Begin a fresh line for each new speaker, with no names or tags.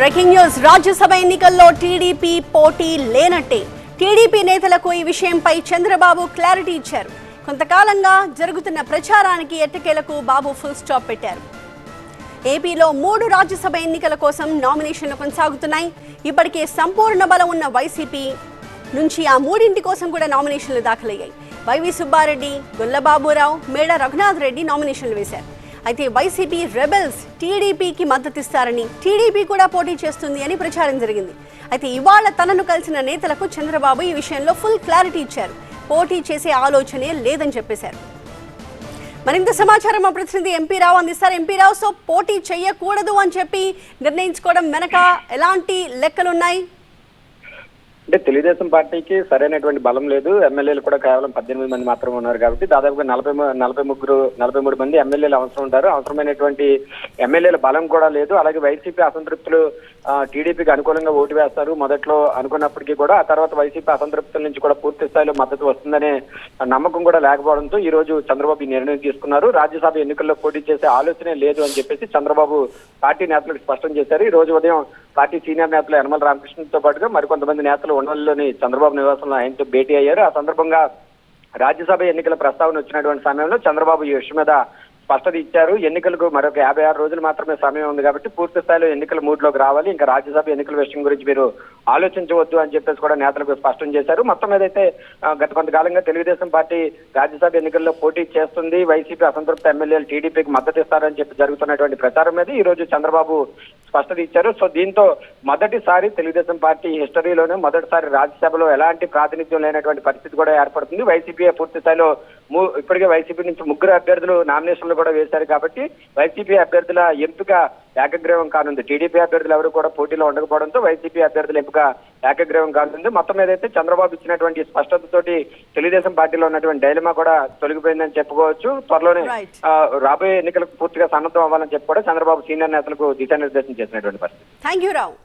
Breaking news Rajya Sabha ఎన్నికల్లో TDP పోటీ లేనట్టే. టీడీపీ నేతలకు ఈ విషయంపై చంద్రబాబు క్లారిటీ ఇచ్చారు. కొంతకాలంగా జరుగుతున్న ప్రచారానికి ఎట్టకేలకు బాబు ఫుల్ స్టాప్ పెట్టారు. ఏపీలో 3 రాజ్యసభ ఎన్నికల కోసం నామినేషన్లు కొనసాగుతున్నాయి. ఇప్పటికే సంపూర్ణ బలం ఉన్న వైసీపీ నుంచి ఆ 3 కోసం కూడా నామినేషన్లు దాఖలయ్యాయి. వైవి సుబ్బారెడ్డి, గొల్లబాబురావు, మేడ రఘునాథ్ రెడ్డి నామినేషన్లు వేశారు. అయితే వైసీపీ రెబెల్స్ టీడీపీకి మద్దతిస్తారని, టీడీపీ కూడా పోటీ చేస్తుంది అని ప్రచారం జరిగింది. అయితే ఇవాళ తనను కలిసిన నేతలకు చంద్రబాబు ఈ విషయంలో ఫుల్ క్లారిటీ ఇచ్చారు. పోటీ చేసే ఆలోచనే లేదని చెప్పేశారు. మరింత సమాచారం మా ప్రతినిధి ఎంపీ రావు అందిస్తారు. ఎంపీ రావు, సో పోటీ చేయకూడదు అని చెప్పి నిర్ణయించుకోవడం వెనక ఎలాంటి లెక్కలున్నాయి?
అంటే తెలుగుదేశం పార్టీకి సరైనటువంటి బలం లేదు. ఎమ్మెల్యేలు కూడా కేవలం 18 మంది మాత్రమే ఉన్నారు కాబట్టి దాదాపుగా 43 మంది ఎమ్మెల్యేలు అవసరం ఉంటారు. అవసరమైనటువంటి ఎమ్మెల్యేల బలం కూడా లేదు. అలాగే వైసీపీ అసంతృప్తులు టీడీపీకి అనుకూలంగా ఓటు వేస్తారు మొదట్లో అనుకున్నప్పటికీ కూడా, ఆ తర్వాత వైసీపీ అసంతృప్తుల నుంచి కూడా పూర్తి స్థాయిలో మద్దతు వస్తుందనే నమ్మకం కూడా లేకపోవడంతో ఈ రోజు చంద్రబాబు ఈ నిర్ణయం తీసుకున్నారు. రాజ్యసభ ఎన్నికల్లో పోటీ చేసే ఆలోచనే లేదు అని చెప్పేసి చంద్రబాబు పార్టీ నేతలకు స్పష్టం చేశారు. ఈ రోజు ఉదయం పార్టీ సీనియర్ నేతలు యనమల రామకృష్ణతో పాటుగా మరికొంతమంది నేతలు ఉండవల్లిలోని చంద్రబాబు నివాసంలో ఆయనతో భేటీ అయ్యారు. ఆ సందర్భంగా రాజ్యసభ ఎన్నికల ప్రస్తావన వచ్చినటువంటి సమయంలో చంద్రబాబు ఈ విషయం మీద స్పష్టత ఇచ్చారు. ఎన్నికలకు మరొక 56 రోజులు మాత్రమే సమయం ఉంది కాబట్టి పూర్తి స్థాయిలో ఎన్నికల మూడ్లోకి రావాలి, ఇంకా రాజ్యసభ ఎన్నికల విషయం గురించి మీరు ఆలోచించవద్దు అని చెప్పేసి కూడా నేతలకు స్పష్టం చేశారు. మొత్తం ఏదైతే గత కొంతకాలంగా తెలుగుదేశం పార్టీ రాజ్యసభ ఎన్నికల్లో పోటీ చేస్తుంది, వైసీపీ అసంతృప్త ఎమ్మెల్యేలు టీడీపీకి మద్దతు ఇస్తారని చెప్పి జరుగుతున్నటువంటి ప్రచారం మీద ఈ రోజు చంద్రబాబు స్పష్టత ఇచ్చారు. సో దీంతో మొదటిసారి తెలుగుదేశం పార్టీ హిస్టరీలోనే మొదటిసారి రాజ్యసభలో ఎలాంటి ప్రాతినిధ్యం లేనటువంటి పరిస్థితి కూడా ఏర్పడుతుంది. వైసీపీ పూర్తి స్థాయిలో ఇప్పటికే వైసీపీ నుంచి 3 అభ్యర్థులు నామినేషన్లు కూడా వేశారు కాబట్టి వైసీపీ అభ్యర్థుల ఎంపిక ఏకగ్రీవం కానుంది. టీడీపీ అభ్యర్థులు ఎవరు కూడా పోటీలో ఉండకపోవడంతో వైసీపీ అభ్యర్థుల ఎంపిక ఏకగ్రీవం కానుంది. మొత్తం ఏదైతే చంద్రబాబు ఇచ్చినటువంటి స్పష్టతతోటి తెలుగుదేశం పార్టీలో ఉన్నటువంటి డైలమా కూడా తొలగిపోయిందని చెప్పుకోవచ్చు. త్వరలోనే రాబోయే ఎన్నికలకు పూర్తిగా సన్నద్ధం అవ్వాలని చెప్పి కూడా చంద్రబాబు సీనియర్ నేతలకు దిశానిర్దేశం చేసినటువంటి పరిస్థితి.
థాంక్యూ రావు.